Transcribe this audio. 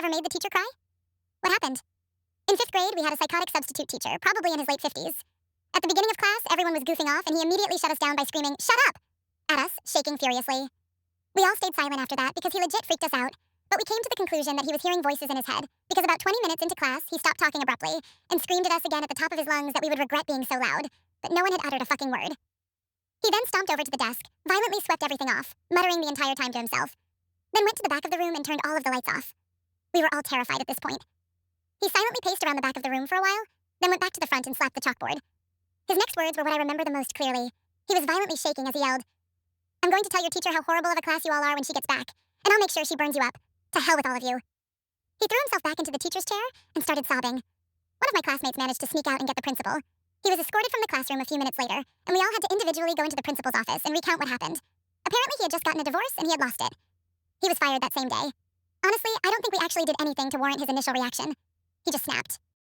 ever made the teacher cry? What happened? In 5th grade, we had a psychotic substitute teacher, probably in his late 50s. At the beginning of class, everyone was goofing off, and he immediately shut us down by screaming, "Shut up!" at us, shaking furiously. We all stayed silent after that because he legit freaked us out, but we came to the conclusion that he was hearing voices in his head, because about 20 minutes into class, he stopped talking abruptly and screamed at us again at the top of his lungs that we would regret being so loud, but no one had uttered a fucking word. He then stomped over to the desk, violently swept everything off, muttering the entire time to himself, then went to the back of the room and turned all of the lights off. We were all terrified at this point. He silently paced around the back of the room for a while, then went back to the front and slapped the chalkboard. His next words were what I remember the most clearly. He was violently shaking as he yelled, "I'm going to tell your teacher how horrible of a class you all are when she gets back, and I'll make sure she burns you up. To hell with all of you." He threw himself back into the teacher's chair and started sobbing. One of my classmates managed to sneak out and get the principal. He was escorted from the classroom a few minutes later, and we all had to individually go into the principal's office and recount what happened. Apparently he had just gotten a divorce and he had lost it. He was fired that same day. Honestly, I don't think we actually did anything to warrant his initial reaction. He just snapped.